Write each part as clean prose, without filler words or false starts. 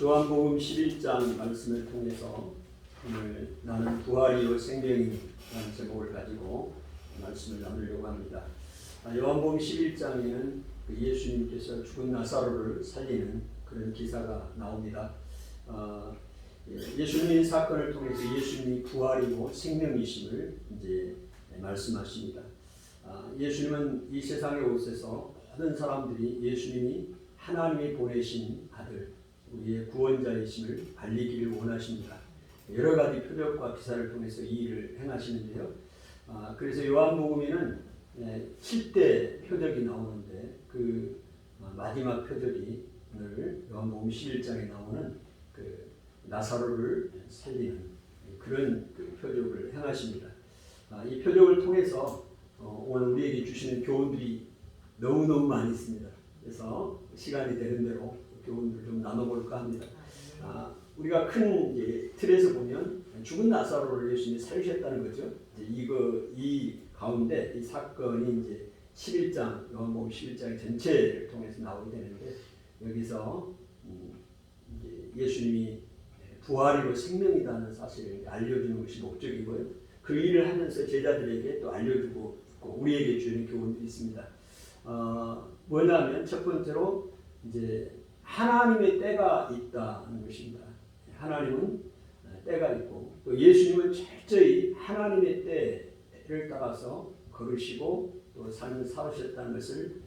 요한복음 11장 말씀을 통해서 오늘 나는 부활이요 생명이라는 제목을 가지고 말씀을 나누려고 합니다. 요한복음 11장에는 예수님께서 죽은 나사로를 살리는 그런 기사가 나옵니다. 예수님의 사건을 통해서 예수님이 부활이고 생명이심을 이제 말씀하십니다. 예수님은 이 세상에 오셔서 모든 사람들이 예수님이 하나님이 보내신 아들, 우리의 구원자이심을 알리기를 원하십니다. 여러 가지 표적과 기사를 통해서 이 일을 행하시는데요. 그래서 요한복음에는 7대 표적이 나오는데 그 마지막 표적이 오늘 요한복음 11장에 나오는 그 나사로를 살리는 그런 그 표적을 행하십니다. 이 표적을 통해서 오늘 우리에게 주시는 교훈들이 너무너무 많이 있습니다. 그래서 시간이 되는 대로 교훈을 좀 나눠볼까 합니다. 우리가 큰 틀에서 보면 죽은 나사로를 예수님이 살리셨다는 거죠. 이 가운데 이 사건이 이제 11장, 요한복음 11장의 전체를 통해서 나오게 되는데 여기서 이제 예수님이 부활이고 생명이라는 사실을 알려주는 것이 목적이고요. 그 일을 하면서 제자들에게 또 알려주고 우리에게 주는 교훈들이 있습니다. 뭐냐면 첫 번째로 이제 하나님의 때가 있다는 것입니다. 하나님은 때가 있고 또 예수님은 철저히 하나님의 때를 따라서 걸으시고 또 삶을 살으셨다는 것을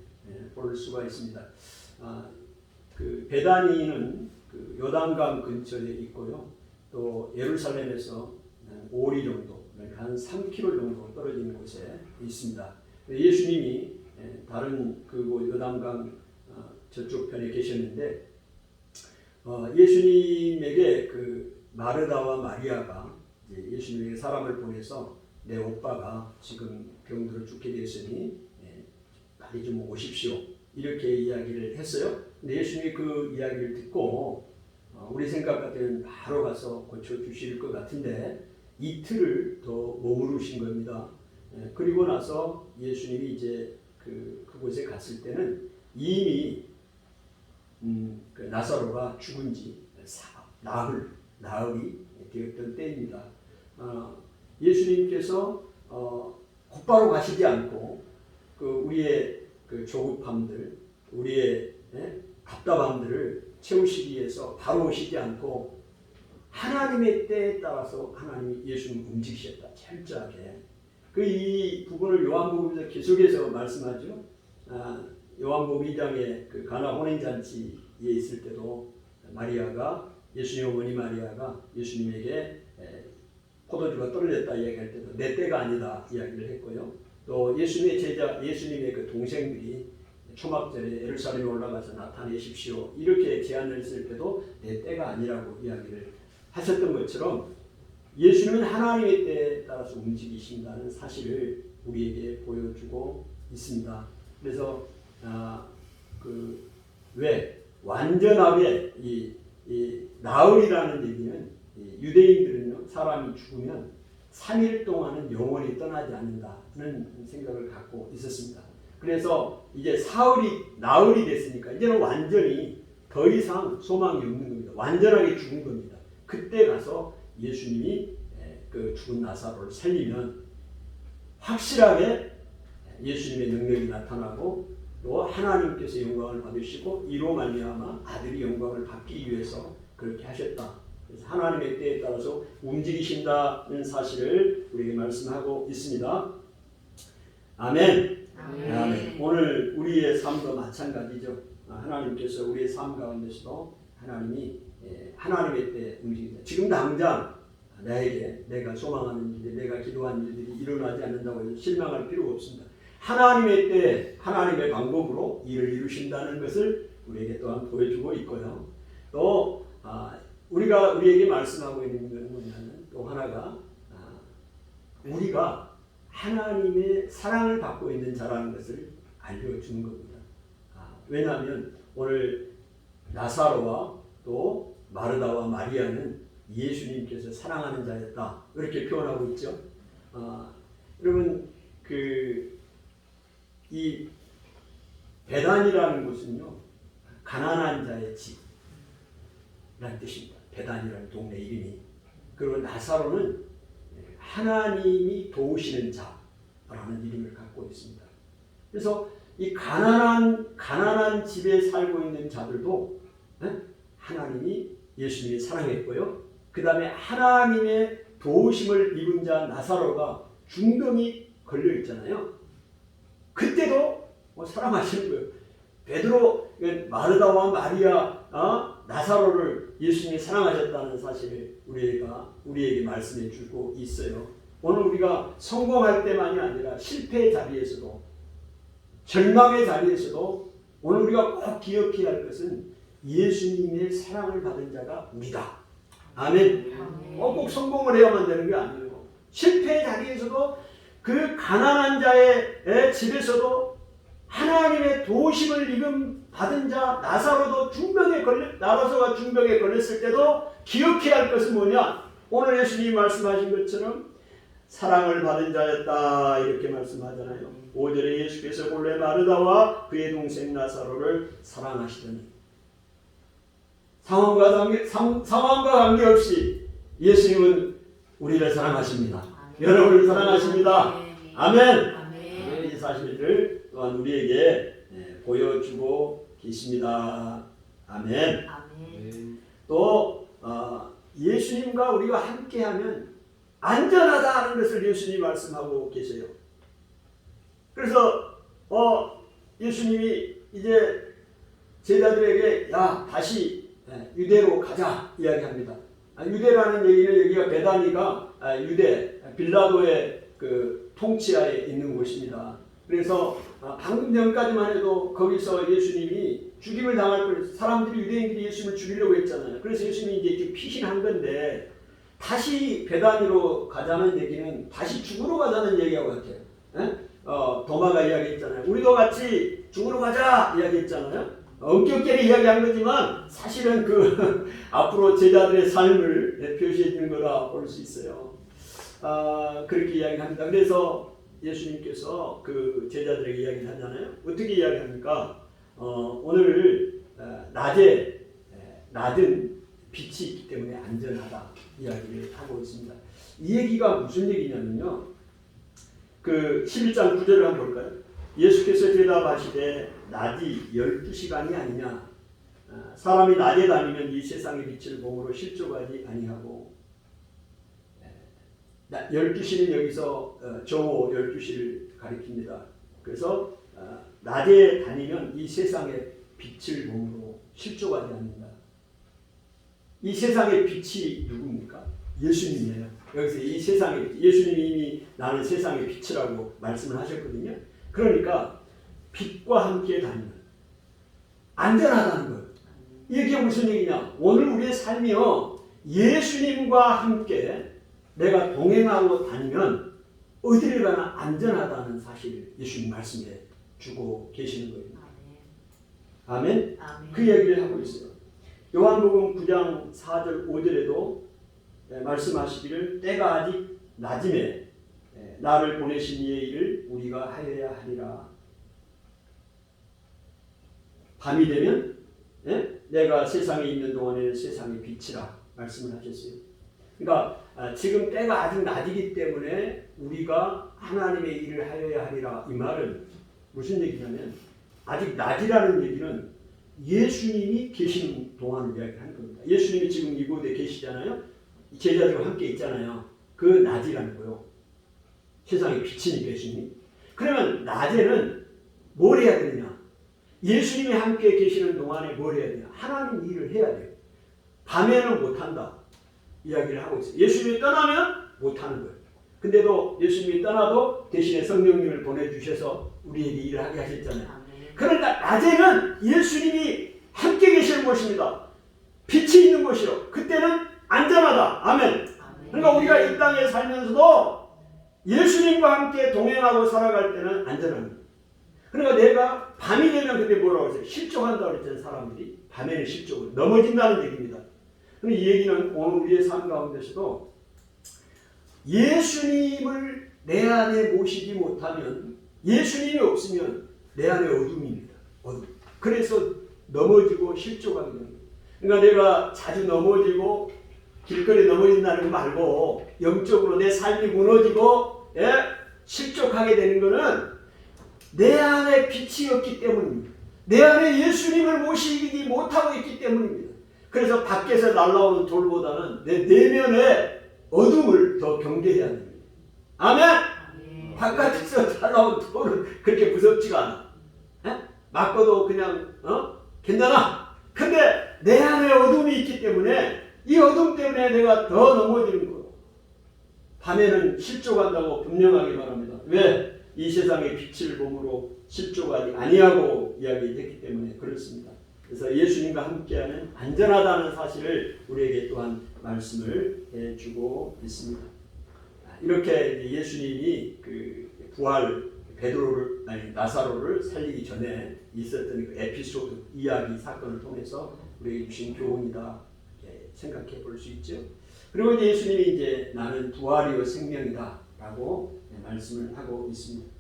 볼 수가 있습니다. 그 베다니는 그 요단강 근처에 있고요. 또 예루살렘에서 5리 정도, 그러니까 한 3km 정도 떨어진 곳에 있습니다. 예수님이 다른 그곳 요단강 저쪽 편에 계셨는데 예수님에게 그 마르다와 마리아가 예수님에게 사람을 보내서 내 오빠가 지금 병들어 죽게 되었으니 빨리 좀 오십시오 이렇게 이야기를 했어요. 근데 예수님이 그 이야기를 듣고 우리 생각 같으면 바로 가서 고쳐주실 것 같은데 이틀을 더 머무르신 겁니다. 그리고 나서 예수님이 이제 그곳에 갔을 때는 이미 그 나사로가 죽은 지 나흘이 되었던 때입니다. 예수님께서 곧바로 가시지 않고 우리의 그 조급함들, 우리의 답답함들을 채우시기 위해서 바로 오시지 않고 하나님의 때에 따라서 하나님이 예수님을 움직이셨다. 철저하게. 이 부분을 요한복음에서 계속해서 말씀하죠. 요한복음 2장에 그 가나 혼인잔치에 있을 때도 마리아가 예수님 어머니 마리아가 예수님에게 포도주가 떨어졌다 이야기할 때도 내 때가 아니다 이야기를 했고요. 또 예수님의 제자 예수님의 그 동생들이 초막절에 예루살렘에 올라가서 나타내십시오 이렇게 제안을 했을 때도 내 때가 아니라고 이야기를 하셨던 것처럼 예수님은 하나님의 때에 따라서 움직이신다는 사실을 우리에게 보여주고 있습니다. 그래서 왜 완전하게 이 나흘이라는 얘기는 유대인들은요 사람이 죽으면 3일 동안은 영원히 떠나지 않는다는 생각을 갖고 있었습니다. 그래서 이제 나흘이 됐으니까 이제는 완전히 더 이상 소망이 없는 겁니다. 완전하게 죽은 겁니다. 그때 가서 예수님이 그 죽은 나사로를 살리면 확실하게 예수님의 능력이 나타나고 또 하나님께서 영광을 받으시고 이로 말미암아 아들이 영광을 받기 위해서 그렇게 하셨다. 그래서 하나님의 때에 따라서 움직이신다는 사실을 우리에게 말씀하고 있습니다. 아멘. 아멘. 오늘 우리의 삶도 마찬가지죠. 하나님께서 우리의 삶 가운데서도 하나님이 하나님의 때에 움직인다. 지금 당장 내가 소망하는 일들, 내가 기도하는 일들이 일어나지 않는다고 해서 실망할 필요가 없습니다. 하나님의 때, 하나님의 방법으로 일을 이루신다는 것을 우리에게 또한 보여주고 있고요. 또 우리가 우리에게 말씀하고 있는 것은 뭐냐면 또 하나가 우리가 하나님의 사랑을 받고 있는 자라는 것을 알려주는 겁니다. 왜냐하면 오늘 나사로와 또 마르다와 마리아는 예수님께서 사랑하는 자였다 이렇게 표현하고 있죠. 여러분 이 베단이라는 곳은요 가난한 자의 집, 뜻입니다. 베단이라는 동네 이름이. 그리고 나사로는 하나님이 도우시는 자라는 이름을 갖고 있습니다. 그래서 이 가난한 집에 살고 있는 자들도 하나님이 예수님이 사랑했고요. 그 다음에 하나님의 도우심을 입은 자 나사로가 중병이 걸려 있잖아요. 그때도 사랑하시는 거예요. 베드로, 마르다와 마리아, 나사로를 예수님이 사랑하셨다는 사실을 우리에게 말씀해 주고 있어요. 오늘 우리가 성공할 때만이 아니라 실패의 자리에서도, 절망의 자리에서도 오늘 우리가 꼭 기억해야 할 것은 예수님의 사랑을 받은 자가 우리다. 아멘. 꼭 성공을 해야만 되는 게 아니에요. 실패의 자리에서도, 그 가난한 자의 집에서도 하나님의 도우심을 입은 받은 자 나사로가 중병에 걸렸을 때도 기억해야 할 것은 뭐냐? 오늘 예수님이 말씀하신 것처럼 사랑을 받은 자였다 이렇게 말씀하잖아요. 5절에 예수께서 본래 마르다와 그의 동생 나사로를 사랑하시더니, 상황과 관계없이 예수님은 우리를 사랑하십니다. 여러분을 사랑하십니다. 아멘. 이 사실을 또한 우리에게 보여주고 계십니다. 아멘. 또 예수님과 우리가 함께하면 안전하다는 것을 예수님이 말씀하고 계세요. 그래서 예수님이 이제 제자들에게 다시 유대로 가자 이야기합니다. 유대라는 얘기는 여기가 베다니가 유대 빌라도의 그 통치하에 있는 곳입니다. 그래서 방금 전까지만 해도 거기서 예수님이 죽임을 당할 걸, 사람들이 유대인들이 예수님을 죽이려고 했잖아요. 그래서 예수님이 이제 이렇게 피신한 건데, 다시 베다니로 가자는 얘기는 다시 죽으러 가자는 얘기하고 같아요. 도마가 이야기했잖아요. 우리도 같이 죽으러 가자 이야기했잖아요. 엄격하게 이야기한 거지만 사실은 그 앞으로 제자들의 삶을 표시해 주는 거라 볼 수 있어요. 그렇게 이야기합니다. 그래서 예수님께서 그 제자들에게 이야기를 하잖아요. 어떻게 이야기합니까? 오늘 낮은 빛이 있기 때문에 안전하다 이야기를 하고 있습니다. 이 얘기가 무슨 얘기냐면요. 그 11장 9절을 한번 볼까요? 예수께서 대답하시되 낮이 12시간이 아니냐. 사람이 낮에 다니면 이 세상의 빛을 보므로 실족하지 아니하고, 12시는 여기서 정오 12시를 가리킵니다. 그래서 낮에 다니면 이 세상의 빛을 보므로 실족하지 않는다. 이 세상의 빛이 누굽니까? 예수님이에요. 여기서 이 세상의 빛, 예수님이 이미 나는 세상의 빛이라고 말씀을 하셨거든요. 그러니까 빛과 함께 다니면 안전하다는 거예요. 이게 무슨 얘기냐? 오늘 우리의 삶이요, 예수님과 함께 내가 동행하고 다니면 어디를 가나 안전하다는 사실을 예수님 말씀해 주고 계시는 거예요. 아멘. 그 얘기를 하고 있어요. 요한복음 9장 4절 5절에도 말씀하시기를 때가 아직 낮음에 나를 보내신 이의 일을 우리가 하여야 하리라. 밤이 되면 내가 세상에 있는 동안에는 세상의 빛이라 말씀을 하셨어요. 그러니까 지금 때가 아직 낮이기 때문에 우리가 하나님의 일을 하여야 하리라. 이 말은 무슨 얘기냐면, 아직 낮이라는 얘기는 예수님이 계시는 동안을 이야기하는 겁니다. 예수님이 지금 이곳에 계시잖아요. 제자들과 함께 있잖아요. 그 낮이라는 거요. 세상의 빛이니까 예수님이. 그러면 낮에는 뭘 해야 되느냐? 예수님이 함께 계시는 동안에 뭘 해야 되냐? 하나님 일을 해야 돼요. 밤에는 못한다 이야기를 하고 있어요. 예수님이 떠나면 못하는 거예요. 근데도 예수님이 떠나도 대신에 성령님을 보내주셔서 우리에게 일을 하게 하셨잖아요. 그러니까 낮에는 예수님이 함께 계시는 곳입니다. 빛이 있는 곳이요. 그때는 안전하다. 아멘. 그러니까 우리가 이 땅에 살면서도 예수님과 함께 동행하고 살아갈 때는 안전합니다. 그러니까 내가 밤이 되면 그때 뭐라고 했어요? 실족한다고 그랬잖아요. 사람들이 밤에는 실족을 넘어진다는 얘기입니다. 그럼 이 얘기는 오늘 우리의 삶 가운데서도 예수님을 내 안에 모시지 못하면, 예수님이 없으면 내 안에 어둠입니다. 어둠. 그래서 넘어지고 실족하게 됩니다. 그러니까 내가 자주 넘어지고 길거리 넘어진다는 거 말고 영적으로 내 삶이 무너지고 실족하게 되는 것은 내 안에 빛이 없기 때문입니다. 내 안에 예수님을 모시지 못하고 있기 때문입니다. 그래서 밖에서 날아오는 돌보다는 내 내면의 어둠을 더 경계해야 됩니다. 아멘? 바깥에서 날아오는 돌은 그렇게 무섭지가 않아. 맞고도 그냥 괜찮아. 근데 내 안에 어둠이 있기 때문에 이 어둠 때문에 내가 더 넘어지는 거예요. 밤에는 실족한다고 분명하게 말합니다. 왜? 이 세상의 빛을 몸으로 실족하지 아니하고 이야기했기 때문에 그렇습니다. 그래서 예수님과 함께하는 안전하다는 사실을 우리에게 또한 말씀을 해주고 있습니다. 이렇게 예수님이 그 부활 나사로를 살리기 전에 있었던 그 에피소드 이야기 사건을 통해서 우리에게 주신 교훈이다 생각해 볼 수 있죠. 그리고 이제 예수님이 이제 나는 부활이요 생명이다라고 말씀을 하고 있습니다.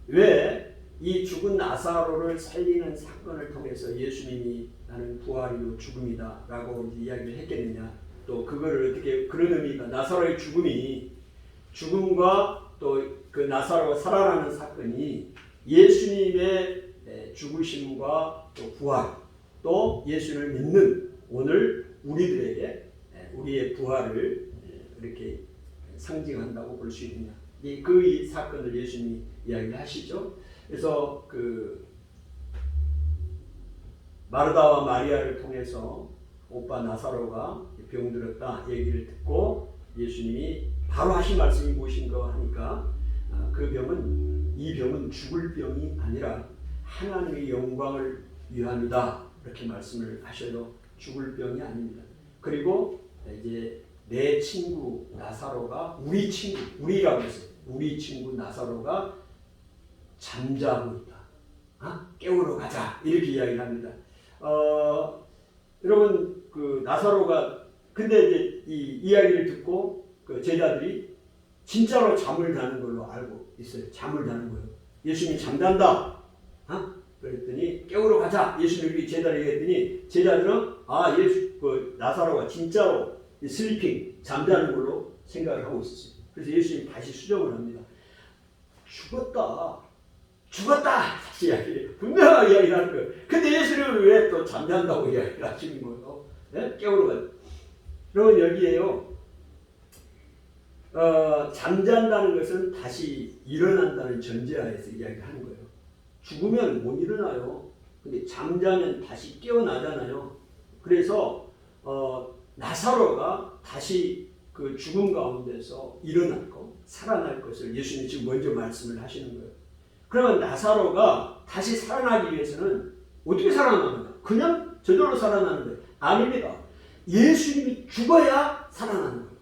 왜 이 죽은 나사로를 살리는 사건을 통해서 예수님이 나는 부활이요 죽음이다라고 이야기를 했겠느냐? 또 그거를 어떻게 그런 의미가 나사로의 죽음과 또 그 나사로가 살아나는 사건이 예수님의 죽으심과 또 부활 또 예수를 믿는 오늘 우리들에게 우리의 부활을 이렇게 상징한다고 볼 수 있느냐. 이 사건을 예수님이 이야기를 하시죠. 그래서 그 마르다와 마리아를 통해서 오빠 나사로가 병들었다 얘기를 듣고 예수님이 바로 하신 말씀이 무엇인가 하니까 이 병은 죽을 병이 아니라 하나님의 영광을 위함이다 이렇게 말씀을 하셔도 죽을 병이 아닙니다. 그리고 이제 내 친구 나사로가 우리라고 했어요. 우리 친구 나사로가 잠자고 있다. 깨우러 가자 이렇게 이야기를 합니다. 여러분 그 나사로가 근데 이제 이 이야기를 듣고 그 제자들이 진짜로 잠을 자는 걸로 알고 있어요. 잠을 자는 거예요. 예수님이 잠잔다. 그랬더니 깨우러 가자. 예수님이 제자들에게 했더니 제자들은 나사로가 진짜로 슬리핑 잠자는 걸로 생각을 하고 있었어요. 그래서 예수님이 다시 수정을 합니다. 죽었다. 다시 이야기해요. 분명하게 이야기를 하는 거예요. 근데 예수님은 왜 또 잠잔다고 이야기를 하시는 거예요? 깨우러 가자. 그러면 여기에요. 잠잔다는 것은 다시 일어난다는 전제하에서 이야기하는 거예요. 죽으면 못 일어나요. 근데 잠자면 다시 깨어나잖아요. 그래서 나사로가 다시 그 죽음 가운데서 일어날 것, 살아날 것을 예수님이 지금 먼저 말씀을 하시는 거예요. 그러면 나사로가 다시 살아나기 위해서는 어떻게 살아나는가? 그냥 저절로 살아나는 거예요. 아닙니다. 예수님이 죽어야 살아나는 거예요.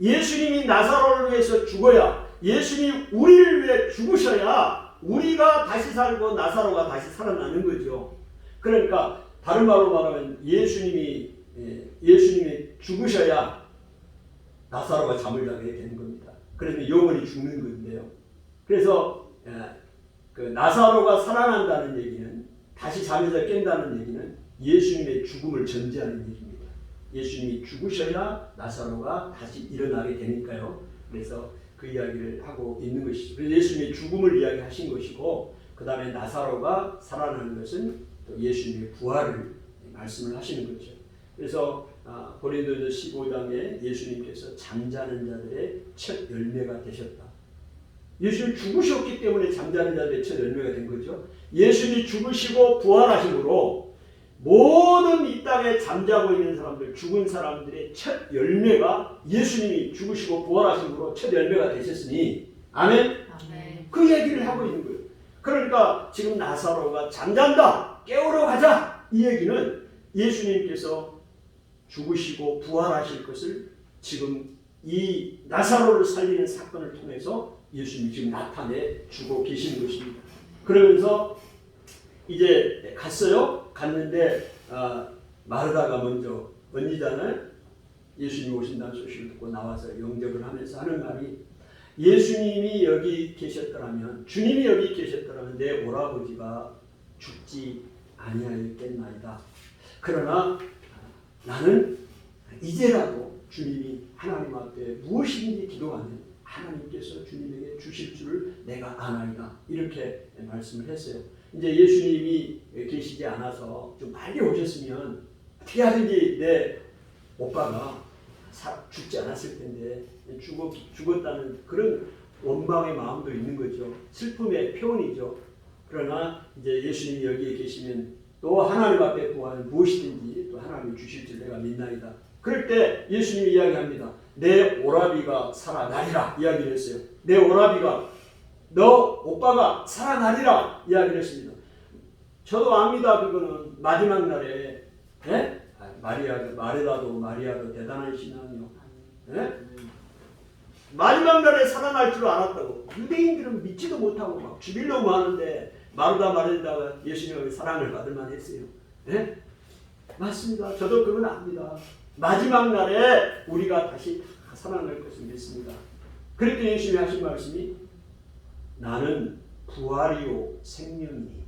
예수님이 나사로를 위해서 죽어야, 예수님이 우리를 위해 죽으셔야 우리가 다시 살고 나사로가 다시 살아나는 거죠. 그러니까 다른 말로 말하면 예수님이 죽으셔야 나사로가 잠을 자게 되는 겁니다. 그러면 영원히 죽는 건데요. 그래서 그 나사로가 살아난다는 얘기는, 다시 잠에서 깬다는 얘기는 예수님의 죽음을 전제하는 얘기입니다. 예수님이 죽으셔야 나사로가 다시 일어나게 되니까요. 그래서 그 이야기를 하고 있는 것이죠. 그래서 예수님의 죽음을 이야기하신 것이고, 그 다음에 나사로가 살아나는 것은 또 예수님의 부활을 말씀을 하시는 거죠. 그래서 고린도전서 15장에 예수님께서 잠자는 자들의 첫 열매가 되셨다. 예수님이 죽으셨기 때문에 잠자는 자들의 첫 열매가 된 거죠. 예수님이 죽으시고 부활하심으로 모든 이 땅에 잠자고 있는 사람들, 죽은 사람들의 첫 열매가 예수님이 죽으시고 부활하심으로 첫 열매가 되셨으니, 아멘? 아멘. 그 얘기를 하고 있는 거예요. 그러니까 지금 나사로가 잠잔다, 깨우러 가자, 이 얘기는 예수님께서 죽으시고 부활하실 것을 지금 이 나사로를 살리는 사건을 통해서 예수님이 지금 나타내 주고 계시는 것입니다. 그러면서 이제 갔는데 마르다가 먼저 언니잖아요. 예수님이 오신다는 소식을 듣고 나와서 영접을 하면서 하는 말이, 예수님이 여기 계셨더라면, 주님이 여기 계셨더라면 내 오라버지가 죽지 아니하였겠나이다. 그러나 나는 이제라도 주님이 하나님 앞에 무엇이든지 기도하면 하나님께서 주님에게 주실 줄을 내가 아나이다. 이렇게 말씀을 했어요. 이제 예수님이 계시지 않아서 좀 빨리 오셨으면 어떻게 하든지 내 오빠가 죽지 않았을 텐데 죽었다는 그런 원망의 마음도 있는 거죠. 슬픔의 표현이죠. 그러나 이제 예수님이 여기에 계시면 또 하나님 앞에 구하는 무엇이든지 또 하나님이 주실 줄 내가 믿나이다. 그럴 때 예수님이 이야기합니다. 내 오라비가 살아나리라 이야기를 했어요. 내 오라비가 너 오빠가 살아나리라 이야기를 했습니다. 저도 압니다. 그거는 마지막 날에 마리아도 대단한 신앙이요. 마지막 날에 살아날 줄 알았다고. 유대인들은 믿지도 못하고 막 죽이려고 하는데 마르다가 예수님의 사랑을 받을 만했어요. 맞습니다. 저도 그건 압니다. 마지막 날에 우리가 다시 살아날 것을 믿습니다. 그랬더니 예수님이 하신 말씀이 나는 부활이요 생명이니.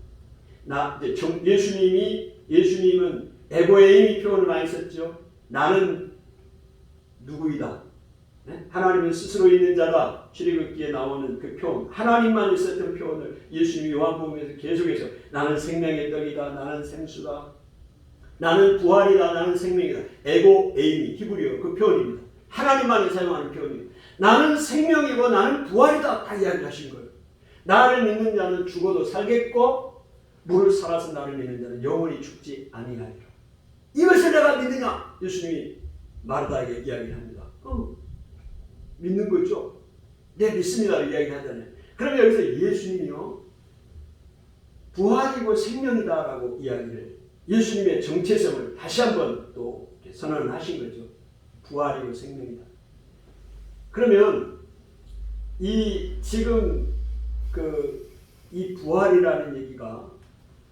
예수님은 에고에이미 표현을 많이 썼죠. 나는 누구이다. 하나님은 스스로 있는 자다. 출애굽기에 나오는 그 표현, 하나님만 있었던 표현을 예수님이 요한복음에서 계속해서 나는 생명의 떡이다. 나는 생수다. 나는 부활이다. 나는 생명이다. 에고에이미 히브리어 그 표현입니다. 하나님만이 사용하는 표현입니다. 나는 생명이고 나는 부활이다. 다 이야기하신 거예요. 나를 믿는 자는 죽어도 살겠고 무릇 살아서 나를 믿는 자는 영원히 죽지 아니하리라. 이것을 내가 믿느냐? 예수님이 마르다에게 이야기를 합니다. 믿는 거죠? 네, 믿습니다. 이야기하잖아요. 그러면 여기서 예수님이요 부활이고 생명이다라고 이야기를 예수님의 정체성을 다시 한번 또 선언을 하신 거죠. 부활이고 생명이다. 그러면 지금 이 부활이라는 얘기가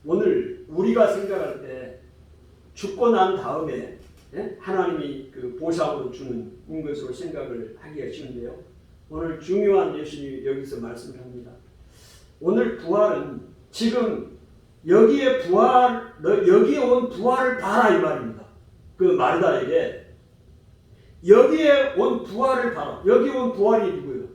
오늘 우리가 생각할 때 죽고 난 다음에 하나님이 그 보상으로 주는 것으로 생각을 하기가 쉬운데요. 오늘 중요한 예수님이 여기서 말씀을 합니다. 오늘 부활은 지금 여기에 온 부활을 봐라 이 말입니다. 그 마르다에게 여기에 온 부활을 봐라. 여기 온 부활이 누구예요?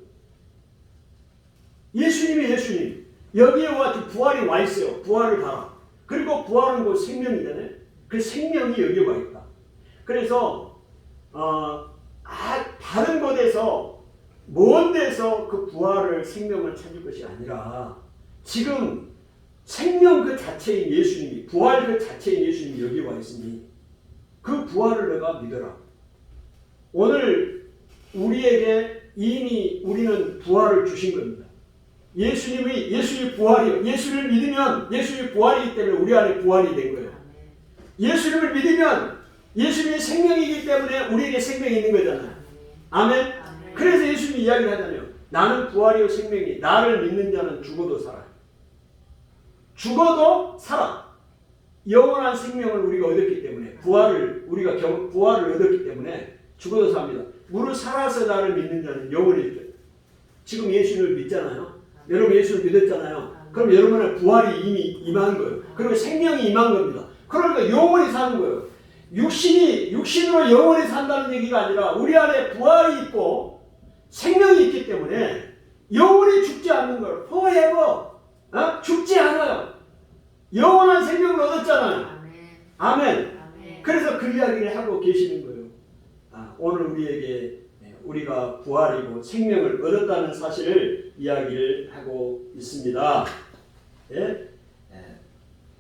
예수님. 여기에 부활이 와 있어요. 부활을 봐라. 그리고 부활은 그 생명이잖아요. 그 생명이 여기에 와 있다. 그래서 다른 곳에서 먼 데서 그 부활을 생명을 찾을 것이 아니라 지금 생명 그 자체인 예수님이 부활 그 자체인 예수님이 여기 와 있으니 그 부활을 내가 믿어라. 오늘 우리에게 이미 우리는 부활을 주신 겁니다. 예수님이 부활이요. 예수를 믿으면 예수님이 부활이기 때문에 우리 안에 부활이 된 거예요. 예수님을 믿으면 예수님이 생명이기 때문에 우리에게 생명이 있는 거잖아요. 아멘. 그래서 예수님이 이야기를 하잖아요. 나는 부활이요 생명이 나를 믿는 자는 죽어도 살아. 죽어도 살아. 영원한 생명을 우리가 얻었기 때문에 우리가 부활을 얻었기 때문에 죽어도 삽니다. 무릇 살아서 나를 믿는 자는 영원히 있다. 지금 예수를 믿잖아요. 여러분 예수를 믿었잖아요. 그럼 여러분의 부활이 이미 임한 거예요. 그리고 생명이 임한 겁니다. 그러니까 영원히 사는 거예요. 육신으로 영원히 산다는 얘기가 아니라 우리 안에 부활이 있고 생명이 있기 때문에 영원히 죽지 않는 거예요. forever. 죽지 않아요. 영원한 생명을 얻었잖아요. 아멘. 그래서 그 이야기를 하고 계시는 거예요. 오늘 우리가 부활이고 생명을 얻었다는 사실을 이야기를 하고 있습니다.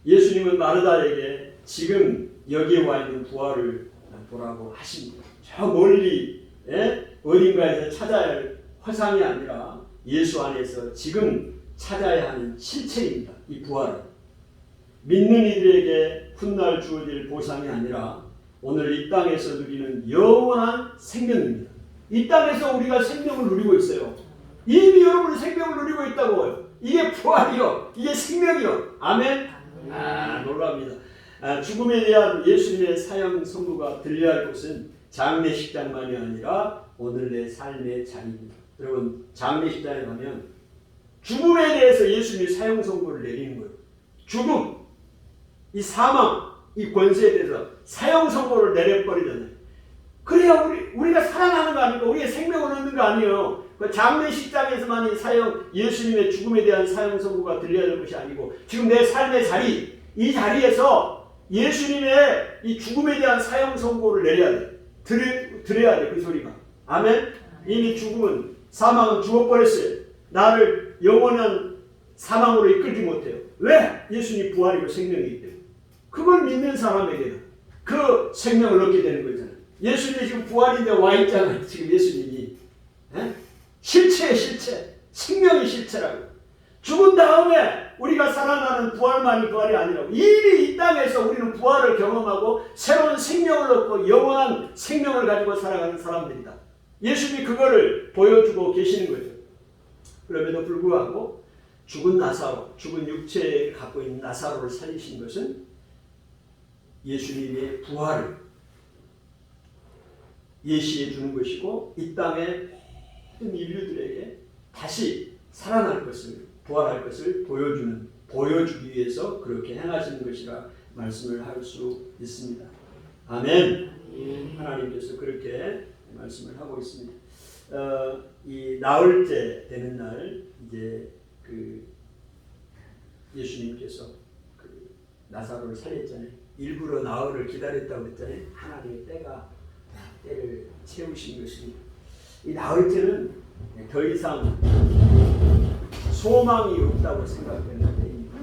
예수님은 마르다에게 지금 여기에 와 있는 부활을 보라고 하십니다. 저 멀리 어딘가에서 찾아야 할 화상이 아니라 예수 안에서 지금 찾아야 하는 실체입니다. 이 부활은 믿는 이들에게 훗날 주어질 보상이 아니라 오늘 이 땅에서 누리는 영원한 생명입니다. 이 땅에서 우리가 생명을 누리고 있어요. 이미 여러분이 생명을 누리고 있다고요. 이게 부활이요. 이게 생명이요. 아멘. 놀랍니다. 죽음에 대한 예수님의 사형 선고가 들려야 할 곳은 장례식장만이 아니라 오늘 내 삶의 자리입니다. 여러분 장례식장에 가면 죽음에 대해서 예수님이 사형 선고를 내리는 거예요. 죽음. 이 사망, 이 권세에 대해서 사형 선고를 내려버리잖아요. 그래야 우리가 살아나는 거 아니고 우리의 생명을 얻는 거 아니에요. 그 장례식장에서만 이 사형, 예수님의 죽음에 대한 사형 선고가 들려야 될 것이 아니고 지금 내 삶의 자리, 이 자리에서 예수님의 이 죽음에 대한 사형 선고를 내려야 돼. 들어야 돼, 그 소리가. 아멘? 이미 죽음은, 사망은 죽어버렸어요. 나를 영원한 사망으로 이끌지 못해요. 왜? 예수님 부활이고 생명이기 때문에. 그걸 믿는 사람에게는 그 생명을 얻게 되는 거잖아요. 예수님이 지금 부활인데 와 있잖아요. 지금 예수님이. 실체의 실체. 생명이 실체라고. 죽은 다음에 우리가 살아나는 부활만이 부활이 아니라고. 이미 이 땅에서 우리는 부활을 경험하고 새로운 생명을 얻고 영원한 생명을 가지고 살아가는 사람들이다. 예수님이 그거를 보여주고 계시는 거죠. 그럼에도 불구하고 죽은 나사로, 죽은 육체를 갖고 있는 나사로를 살리신 것은 예수님의 부활을 예시해 주는 것이고 이 땅의 모든 인류들에게 다시 살아날 것을, 부활할 것을 보여주기 위해서 그렇게 행하시는 것이라 말씀을 할 수 있습니다. 아멘. 하나님께서 그렇게 말씀을 하고 있습니다. 이 나흘 때 되는 날 이제 그 예수님께서 그 나사로를 살렸잖아요. 일부러 나흘을 기다렸다고 했잖아요. 하나님의 때를 채우신 것입니다. 이 나흘 때는 더 이상 소망이 없다고 생각되는 때입니다.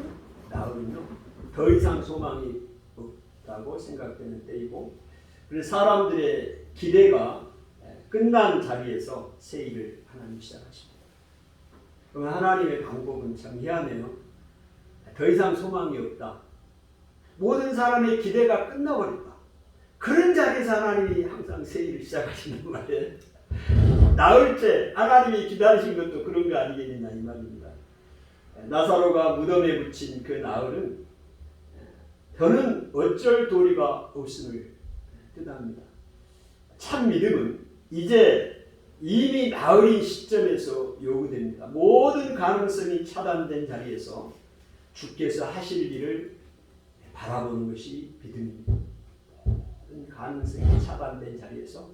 나흘은요, 더 이상 소망이 없다고 생각되는 때이고, 그래서 사람들의 기대가 끝난 자리에서 새 일을 하나님 시작하십니다. 그러면 하나님의 방법은 참 희한해요. 더 이상 소망이 없다. 모든 사람의 기대가 끝나버렸다. 그런 자리에서 하나님이 항상 새 일을 시작하시는 말이에요. 나흘째 하나님이 기다리신 것도 그런 거 아니겠느냐 이 말입니다. 나사로가 무덤에 붙인 그 나흘은 더는 어쩔 도리가 없음을 뜻합니다. 참 믿음은 이제 이미 나흘인 시점에서 요구됩니다. 모든 가능성이 차단된 자리에서 주께서 하실 일을 바라보는 것이 믿음입니다. 모든 가능성이 차단된 자리에서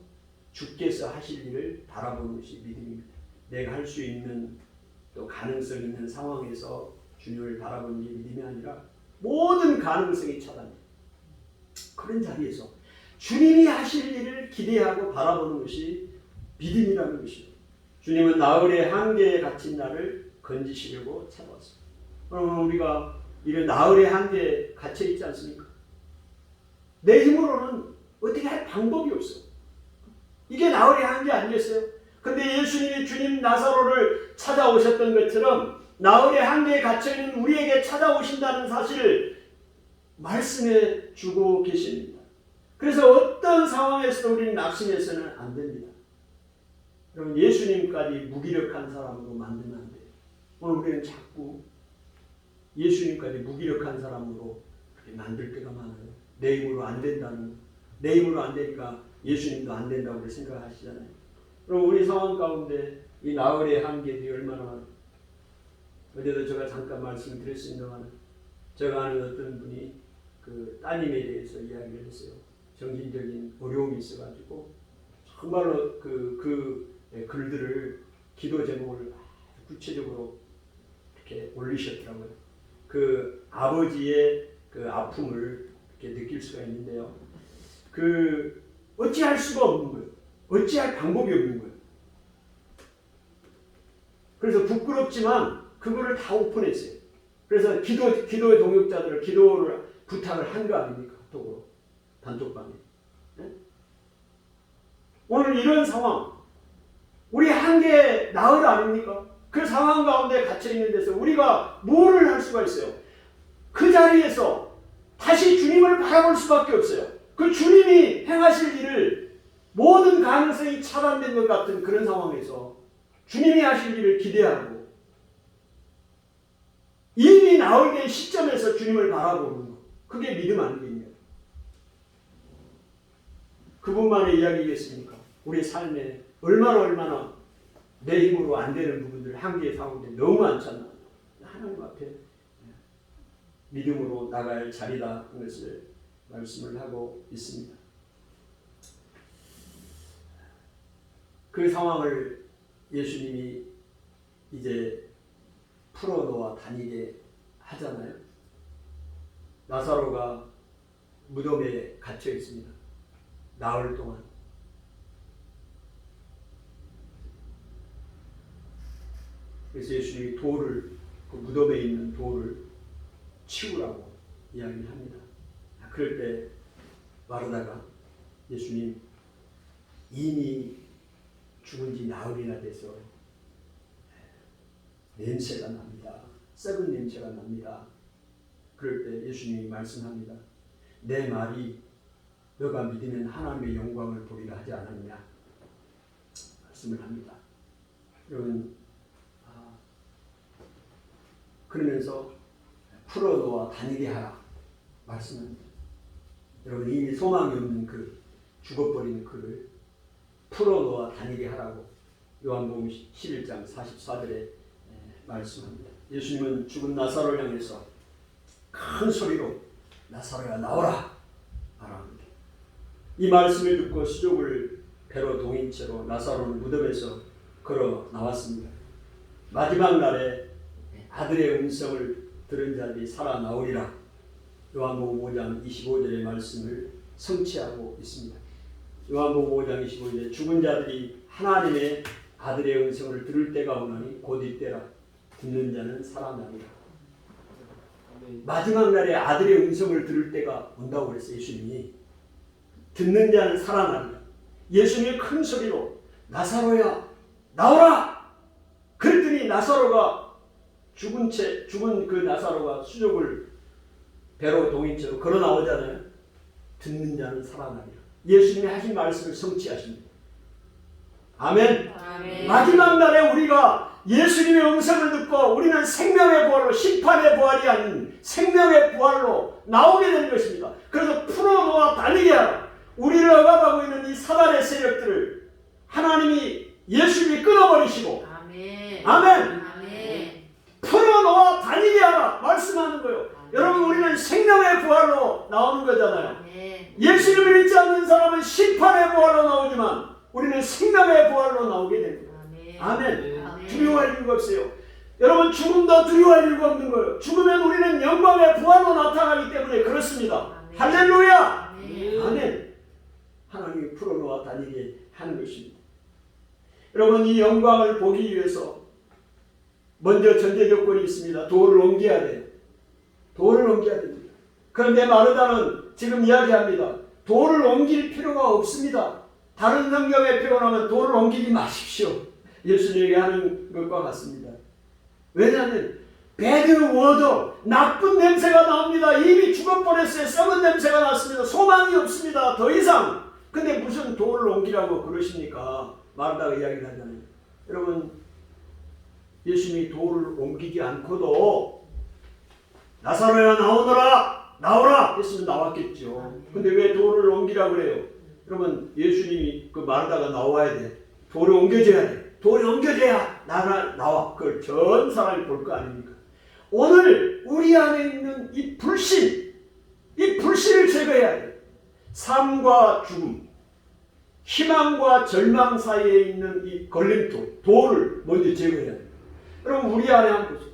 주께서 하실 일을 바라보는 것이 믿음입니다. 내가 할 수 있는 또 가능성 있는 상황에서 주님을 바라보는 게 믿음이 아니라 모든 가능성이 차단됩니다. 그런 자리에서 주님이 하실 일을 기대하고 바라보는 것이 믿음이라는 것이죠. 주님은 나흘의 한계에 갇힌 나를 건지시려고 찾아왔습니다. 그러면 우리가 이런 나흘의 한계에 갇혀 있지 않습니까? 내 힘으로는 어떻게 할 방법이 없어. 이게 나흘의 한계 아니겠어요? 근데 예수님이 주님 나사로를 찾아오셨던 것처럼 나흘의 한계에 갇혀있는 우리에게 찾아오신다는 사실을 말씀해 주고 계십니다. 그래서 어떤 상황에서도 우리는 낙심해서는 안 됩니다. 여러분, 예수님까지 무기력한 사람으로 만들면 안 돼요. 오늘 우리는 자꾸 예수님까지 무기력한 사람으로 그렇게 만들 때가 많아요. 내 힘으로 안 된다는 거. 내 힘으로 안 되니까 예수님도 안 된다고 생각하시잖아요. 그럼 우리 상황 가운데 이 나흘의 한계들이 얼마나, 어제도 제가 잠깐 말씀을 드렸습니다만 제가 아는 어떤 분이 그 따님에 대해서 이야기를 했어요. 정신적인 어려움이 있어가지고 정말로 그 글들을 기도 제목을 구체적으로 이렇게 올리셨더라고요. 그 아버지의 그 아픔을 이렇게 느낄 수가 있는데요. 그 어찌할 수가 없는 거예요. 어찌할 방법이 없는 거예요. 그래서 부끄럽지만 그거를 다 오픈했어요. 그래서 기도의 동역자들을 기도를 부탁을 한 거 아닙니까? 카톡으로. 단톡방에. 네? 오늘 이런 상황, 우리 한계 나흘 아닙니까? 그 상황 가운데 갇혀있는 데서 우리가 뭐를 할 수가 있어요? 그 자리에서 다시 주님을 바라볼 수밖에 없어요. 그 주님이 행하실 일을 모든 가능성이 차단된 것 같은 그런 상황에서 주님이 하실 일을 기대하고 이미 나흘된 시점에서 주님을 바라보는 것, 그게 믿음 아니겠냐? 그분만의 이야기겠습니까? 우리 삶에 얼마나 내 힘으로 안 되는 부분들, 한계의 상황들 너무 많잖아. 하나님 앞에 믿음으로 나갈 자리다 하는 것을 말씀을 하고 있습니다. 그 상황을 예수님이 이제 풀어놓아 다니게 하잖아요. 나사로가 무덤에 갇혀 있습니다. 나흘 동안. 그래서 예수님이 돌을, 그 무덤에 있는 돌을 치우라고 이야기를 합니다. 그럴 때 마르다가 예수님 이미 죽은 지 나흘이나 돼서 냄새가 납니다. 썩은 냄새가 납니다. 그럴 때 예수님이 말씀합니다. 내 말이 너가 믿으면 하나님의 영광을 보리라 하지 않았느냐 말씀을 합니다. 여러분, 그러면서 풀어놓아 다니게 하라 말씀합니다. 여러분, 이미 소망이 없는 그 죽어버린 그를 풀어놓아 다니게 하라고 요한복음 11장 44절에 말씀합니다. 예수님은 죽은 나사로를 향해서 큰 소리로 나사로야 나오라 말합니다. 이 말씀을 듣고 수족을 배로 동인 채로 나사로는 무덤에서 걸어 나왔습니다. 마지막 날에 아들의 음성을 들은 자들이 살아나오리라 요한복음 5장 25절의 말씀을 성취하고 있습니다. 요한복음 5장 25절에 죽은 자들이 하나님의 아들의 음성을 들을 때가 오나니 곧 이때라 듣는 자는 살아나리라. 마지막 날에 아들의 음성을 들을 때가 온다고 그랬어요. 예수님이 듣는 자는 살아나리라. 예수님이 큰 소리로 나사로야 나오라. 그랬더니 나사로가 죽은 그 나사로가 수족을 배로 동인 채로 걸어 나오잖아요. 듣는 자는 살아나리라. 예수님이 하신 말씀을 성취하십니다. 아멘. 아멘. 마지막 날에 우리가 예수님의 음성을 듣고 우리는 생명의 부활로, 심판의 부활이 아닌 생명의 부활로 나오게 되는 것입니다. 그래서 풀어놓아 달리게 하라. 우리를 억압하고 있는 이 사단의 세력들을 하나님이 예수님이 끊어버리시고 아멘. 아멘. 아멘. 풀어놓아 다니게 하라 말씀하는 거예요. 여러분, 우리는 생명의 부활로 나오는 거잖아요. 아멘. 예수님을 믿지 않는 사람은 심판의 부활로 나오지만 우리는 생명의 부활로 나오게 됩니다. 아멘. 아멘. 두려워할 이유가 없어요. 여러분, 죽음도 두려워할 이유가 없는 거예요. 죽으면 우리는 영광의 부활로 나타나기 때문에 그렇습니다. 아멘. 할렐루야. 아멘. 아멘. 하나님이 풀어놓아 다니게 하는 것입니다. 여러분, 이 영광을 보기 위해서 먼저 전제 조건이 있습니다. 돌을 옮겨야 돼요. 돌을 옮겨야 됩니다. 그런데 마르다는 지금 이야기합니다. 돌을 옮길 필요가 없습니다. 다른 성경에 표현하면 돌을 옮기지 마십시오. 예수님에게 하는 것과 같습니다. 왜냐하면 bad word, 나쁜 냄새가 나옵니다. 이미 죽어버렸어요. 썩은 냄새가 났습니다. 소망이 없습니다. 더 이상. 근데 무슨 돌을 옮기라고 그러십니까? 마르다가 이야기를 하잖아요. 여러분, 예수님이 돌을 옮기지 않고도 나사로야 나오너라 나오라 했으면 나왔겠죠. 근데 왜 돌을 옮기라고 그래요? 그러면 예수님이 그 마르다가 나와야 돼. 돌을 옮겨줘야 돼. 돌이 옮겨줘야 나와. 그걸 전 사람이 볼 거 아닙니까? 오늘 우리 안에 있는 이 불신, 이 불신을 제거해야 돼. 삶과 죽음, 희망과 절망 사이에 있는 이 걸림돌, 돌을 먼저 제거해야 돼. 여러분, 우리 안에 한 거죠.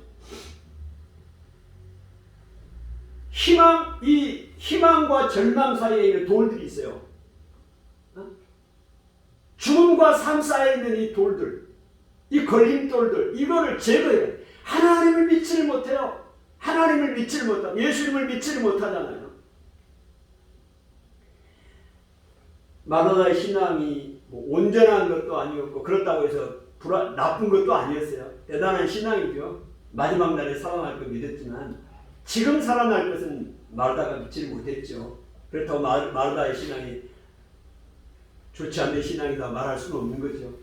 희망과 절망 사이에 있는 돌들이 있어요. 죽음과 삶 사이에 있는 이 돌들, 이 걸림돌들, 이거를 제거해야 돼. 하나님을 믿지를 못해요. 하나님을 믿지를 못하고 예수님을 믿지를 못하잖아요. 마르다의 신앙이 온전한 것도 아니었고 그렇다고 해서 나쁜 것도 아니었어요. 대단한 신앙이죠. 마지막 날에 살아날 걸 믿었지만 지금 살아날 것은 마르다가 믿지를 못했죠. 그렇다고 마르다의 신앙이 좋지 않은 신앙이다 말할 수는 없는 거죠.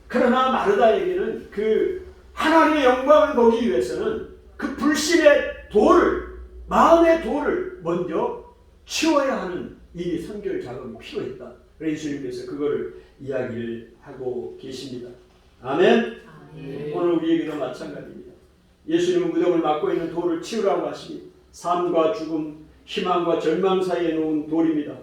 그러나 마르다에게는 그 하나님의 영광을 보기 위해서는 그 불신의 돌을, 마음의 돌을 먼저 치워야 하는 이 선결 작업이 필요했다. 그래서 예수님께서 그거를 이야기를 하고 계십니다. 아멘. 아멘. 오늘 우리에게도 마찬가지입니다. 예수님은 무덤을 막고 있는 돌을 치우라고 하시니 삶과 죽음, 희망과 절망 사이에 놓은 돌입니다.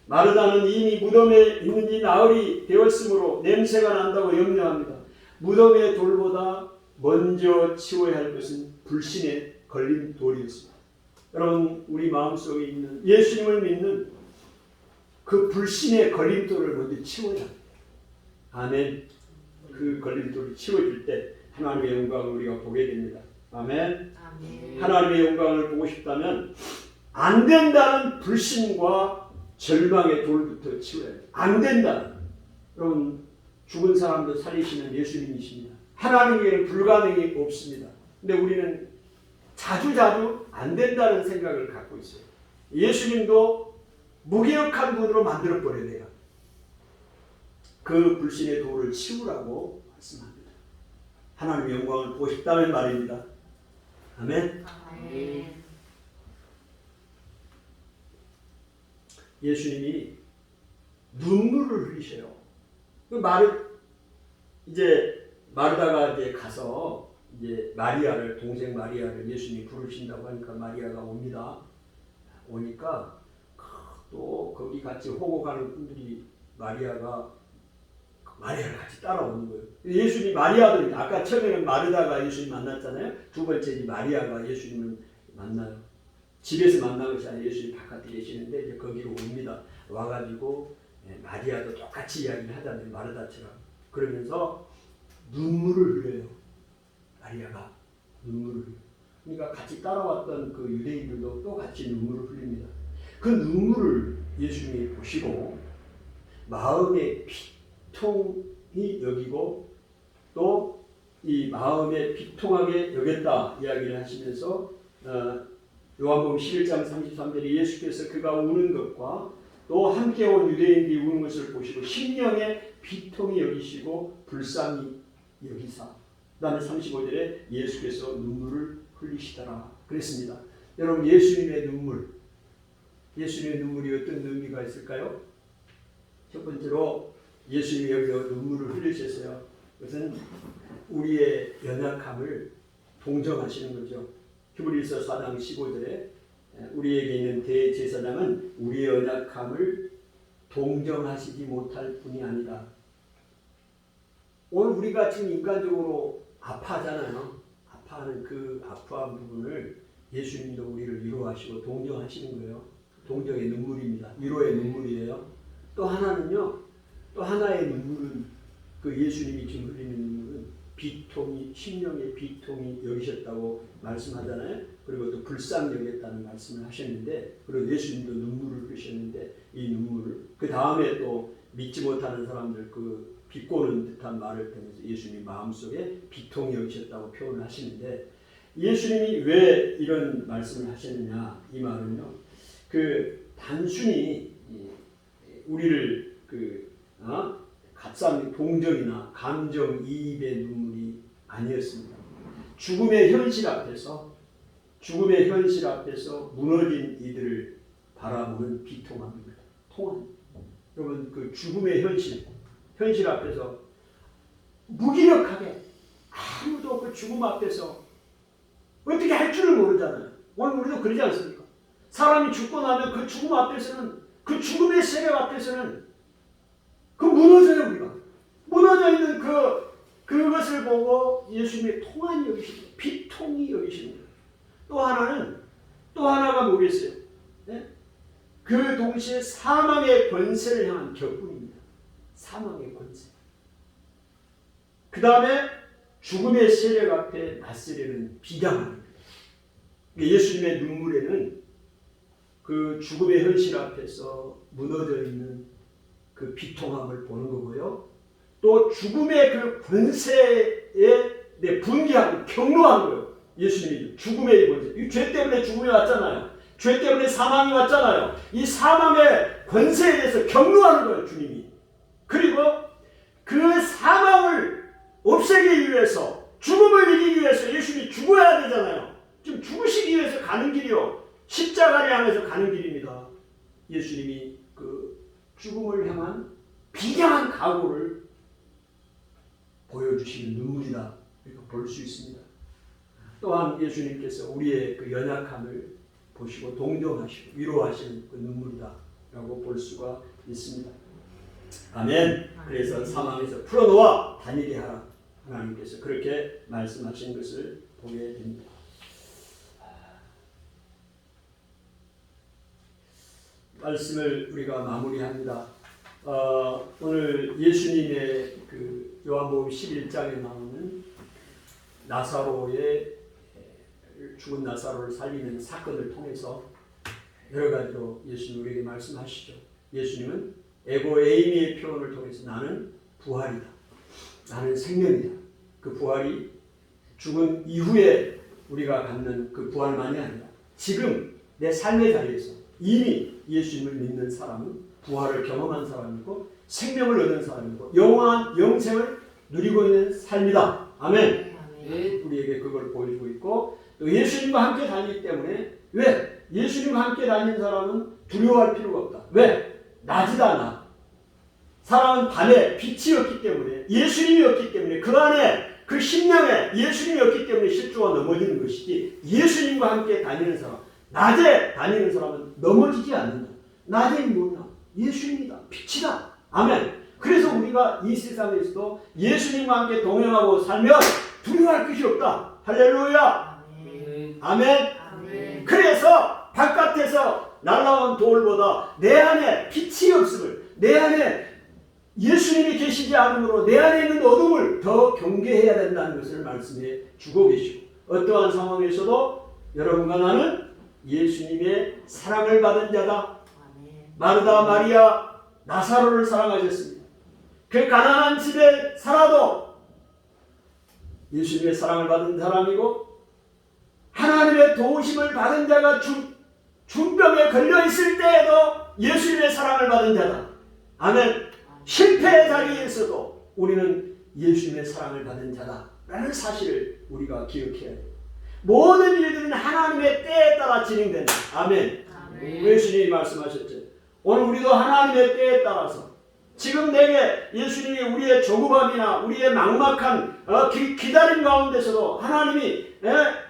마르다는 이미 무덤에 있는 지 나흘이 되었으므로 냄새가 난다고 염려합니다. 무덤의 돌보다 먼저 치워야 할 것은 불신에 걸린 돌이었습니다. 여러분, 우리 마음속에 있는 예수님을 믿는 그 불신의 걸림돌을 먼저 치워야 합니다. 아멘. 그 걸림돌을 치워줄 때 하나님의 영광을 우리가 보게 됩니다. 아멘. 아멘. 하나님의 영광을 보고 싶다면 안 된다는 불신과 절망의 돌부터 치워야 돼요. 안 된다. 여러분, 죽은 사람도 살리시는 예수님이십니다. 하나님에게는 불가능이 없습니다. 근데 우리는 자주자주 안 된다는 생각을 갖고 있어요. 예수님도 무기력한 분으로 만들어버려야 돼요. 그 불신의 돌을 치우라고 말씀합니다. 하나님의 영광을 보고 싶다는 말입니다. 아멘. 아멘. 예수님이 눈물을 흘리셔요. 마르다가 이제 가서 이제 마리아를, 동생 마리아를 예수님이 부르신다고 하니까 마리아가 옵니다. 오니까 또 거기 같이 호곡하는 분들이 마리아를 같이 따라오는 거예요. 예수님 마리아도 아까 처음에는 마르다가 예수님 만났잖아요. 두 번째 마리아가 예수님을 만나요. 집에서 만난 것이 아니라 예수님 바깥에 계시는데 이제 거기로 옵니다. 와가지고 마리아도 똑같이 이야기를 하잖아요. 마르다처럼. 그러면서 눈물을 흘려요. 마리아가 눈물을 흘려요. 그러니까 같이 따라왔던 그 유대인들도 또 같이 눈물을 흘립니다. 그 눈물을 예수님이 보시고 마음의 비통이 여기고 또 이 마음에 비통하게 여겼다 이야기를 하시면서 요한복음 11장 33절에 예수께서 그가 우는 것과 또 함께 온 유대인들이 우는 것을 보시고 심령에 비통이 여기시고 불쌍히 여기사. 그 다음에 35절에 예수께서 눈물을 흘리시더라 그랬습니다. 여러분, 예수님의 눈물이 어떤 의미가 있을까요? 첫 번째로 예수님이 여기서 눈물을 흘리셨어요. 그것은 우리의 연약함을 동정하시는 거죠. 히브리서 4장 15절에 우리에게 있는 대제사장은 우리의 연약함을 동정하시지 못할 뿐이 아니라, 오늘 우리가 지금 인간적으로 아파하잖아요. 아파하는 그 아파한 부분을 예수님도 우리를 위로하시고 동정하시는 거예요. 동정의 눈물입니다. 위로의 눈물이에요. 또 하나는요, 또 하나의 눈물은 그 예수님이 지금 흘리는 눈물은 비통이, 심령의 비통이 여기셨다고 말씀하잖아요. 그리고 또 불쌍히 여겼다는 말씀을 하셨는데, 그리고 예수님도 눈물을 흘리셨는데, 이 눈물을 그 다음에 또 믿지 못하는 사람들 그 비꼬는 듯한 말을 통해서 예수님 마음속에 비통이 여기셨다고 표현을 하시는데, 예수님이 왜 이런 말씀을 하셨느냐, 이 말은요, 그 단순히 우리를 값싸는 동정이나 감정이입의 눈물이 아니었습니다. 죽음의 현실 앞에서 무너진 이들을 바라보는 비통함입니다. 통함. 여러분, 그 죽음의 현실 앞에서 무기력하게 아무도 그 죽음 앞에서 어떻게 할 줄을 모르잖아요. 오늘 우리도 그러지 않습니까? 사람이 죽고 나면 그 죽음 앞에서는, 그 죽음의 세력 앞에서는 그 무너져요. 우리가 무너져 있는 그것을 보고 예수님의 통한이 여기시고 비통이 여기시는 거예요. 또 하나가 뭐겠어요? 네? 그 동시에 사망의 권세를 향한 격분입니다. 사망의 권세. 그 다음에 죽음의 세력 앞에 맞서려는 비장함입니다. 예수님의 눈물에는 그 죽음의 현실 앞에서 무너져 있는 그 비통함을 보는 거고요. 또 죽음의 그 권세에 분개하고 경노한 거예요. 예수님이 죽음의 권세. 이 죄 때문에 죽음이 왔잖아요. 죄 때문에 사망이 왔잖아요. 이 사망의 권세에 대해서 경노하는 거예요, 주님이. 그리고 그 사망을 없애기 위해서, 죽음을 이기기 위해서 예수님이 죽어야 되잖아요. 지금 죽으시기 위해서 가는 길이요, 십자가를 향해서 가는 길입니다. 예수님이 그 죽음을 향한 비장한 각오를 보여주시는 눈물이다, 이렇게 볼 수 있습니다. 또한 예수님께서 우리의 그 연약함을 보시고 동정하시고 위로하시는 그 눈물이다라고 볼 수가 있습니다. 아멘. 그래서 사망에서 풀어놓아 다니게 하라. 하나님께서 그렇게 말씀하신 것을 보게 됩니다. 말씀을 우리가 마무리합니다. 오늘 예수님의 그 요한복음 11장에 나오는 나사로의 죽은 나사로를 살리는 사건을 통해서 여러 가지로 예수님 우리에게 말씀하시죠. 예수님은 에고 에이미의 표현을 통해서 나는 부활이다. 나는 생명이다. 그 부활이 죽은 이후에 우리가 갖는 그 부활만이 아니라 지금 내 삶의 자리에서 이미 예수님을 믿는 사람은 부활을 경험한 사람이고 생명을 얻은 사람이고 영원한 영생을 누리고 있는 삶이다. 아멘. 우리에게 그걸 보여주고 있고 또 예수님과 함께 다니기 때문에 왜? 예수님과 함께 다니는 사람은 두려워할 필요가 없다. 왜? 낮이다 낮. 사람은 밤에 빛이 없기 때문에 예수님이 없기 때문에 그 안에 그 심령에 예수님이 없기 때문에 실조가 넘어지는 것이지 예수님과 함께 다니는 사람 낮에 다니는 사람은 넘어지지 않는다. 낮에 뭐냐? 예수님이다. 빛이다. 아멘. 그래서 우리가 이 세상에서도 예수님과 함께 동행하고 살면 두려워할 것이 없다. 할렐루야. 아멘. 아멘. 그래서 바깥에서 날아온 돌보다 내 안에 빛이 없음을 내 안에 예수님이 계시지 않으므로 내 안에 있는 어둠을 더 경계해야 된다는 것을 말씀해 주고 계시고 어떠한 상황에서도 여러분과 나는 예수님의 사랑을 받은 자다. 마르다 마리아 나사로를 사랑하셨습니다. 그 가난한 집에 살아도 예수님의 사랑을 받은 사람이고 하나님의 도우심을 받은 자가 중병에 걸려있을 때에도 예수님의 사랑을 받은 자다. 아멘. 실패의 자리에서도 우리는 예수님의 사랑을 받은 자다라는 사실을 우리가 기억해야 돼요. 모든 일들은 하나님의 때에 따라 진행된다. 아멘. 예수님이 말씀하셨죠. 오늘 우리도 하나님의 때에 따라서 지금 내게 예수님이 우리의 조급함이나 우리의 막막한 기다림 가운데서도 하나님이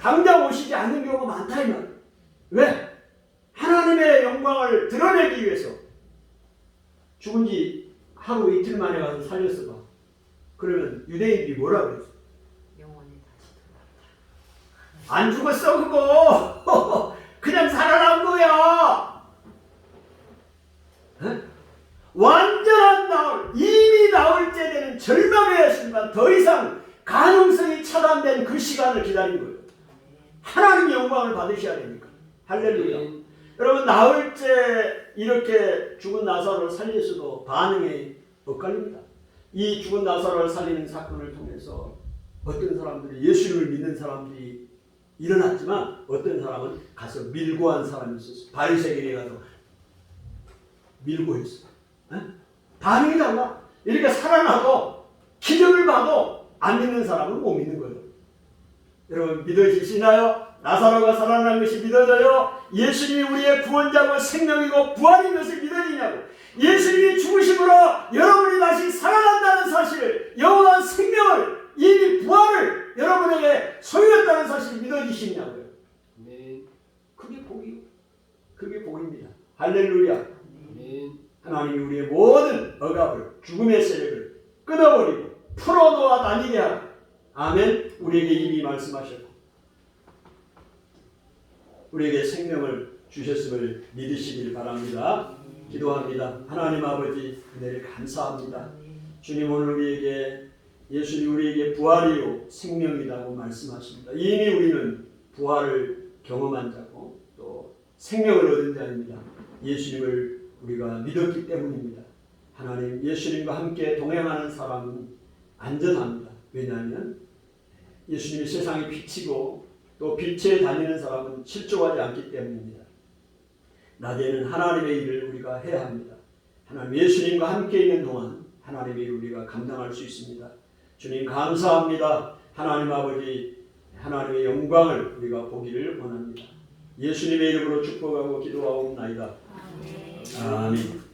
당장 오시지 않는 경우가 많다 이 말이에요. 왜? 하나님의 영광을 드러내기 위해서 죽은 지 하루 이틀 만에 가서 살렸어 봐. 그러면 유대인들이 뭐라 그랬어? 영원히 다시 돌아온다. 안 죽었어 그거. 그냥 살아난 거야. 에? 완전한 나올 이미 나올째 되는 절망의 순간 더 이상 가능성이 차단된 그 시간을 기다린 거예요. 하나님의 영광을 받으셔야 되니까. 할렐루야. 여러분 나흘째 이렇게 죽은 나사로를 살렸어도 반응이 엇갈립니다. 이 죽은 나사로를 살리는 사건을 통해서 어떤 사람들이 예수님을 믿는 사람들이 일어났지만 어떤 사람은 가서 밀고 한 사람이 있었어요. 바리새인에 가서 밀고 했어요. 반응이 달라. 이렇게 살아나도 기적을 봐도 안 믿는 사람은 못 믿는 거예요. 여러분 믿어지시나요? 나사로가 살아난 것이 믿어져요? 예수님이 우리의 구원자고 생명이고 부활인 것을 믿어지냐고. 예수님이 죽으심으로 여러분이 다시 살아난다는 사실을 영원한 생명을 이미 부활을 여러분에게 소유했다는 사실을 믿어지시냐고요. 네. 그게 복입니다. 할렐루야. 네. 하나님이 우리의 모든 억압을 죽음의 세력을 끊어버리고 풀어놓아 다니게 하라. 아멘. 우리에게 이미 말씀하셨고 우리에게 생명을 주셨음을 믿으시길 바랍니다. 기도합니다. 하나님 아버지 은혜를 감사합니다. 주님 오늘 우리에게 예수님 우리에게 부활이요 생명이라고 말씀하십니다. 이미 우리는 부활을 경험한 자고 또 생명을 얻은 자입니다. 예수님을 우리가 믿었기 때문입니다. 하나님 예수님과 함께 동행하는 사람은 안전합니다. 왜냐하면 예수님이 세상의 빛이고 또 빛에 다니는 사람은 실족하지 않기 때문입니다. 낮에는 하나님의 일을 우리가 해야 합니다. 하나님 예수님과 함께 있는 동안 하나님의 일을 우리가 감당할 수 있습니다. 주님 감사합니다. 하나님 아버지 하나님의 영광을 우리가 보기를 원합니다. 예수님의 이름으로 축복하고 기도하옵나이다. 아멘.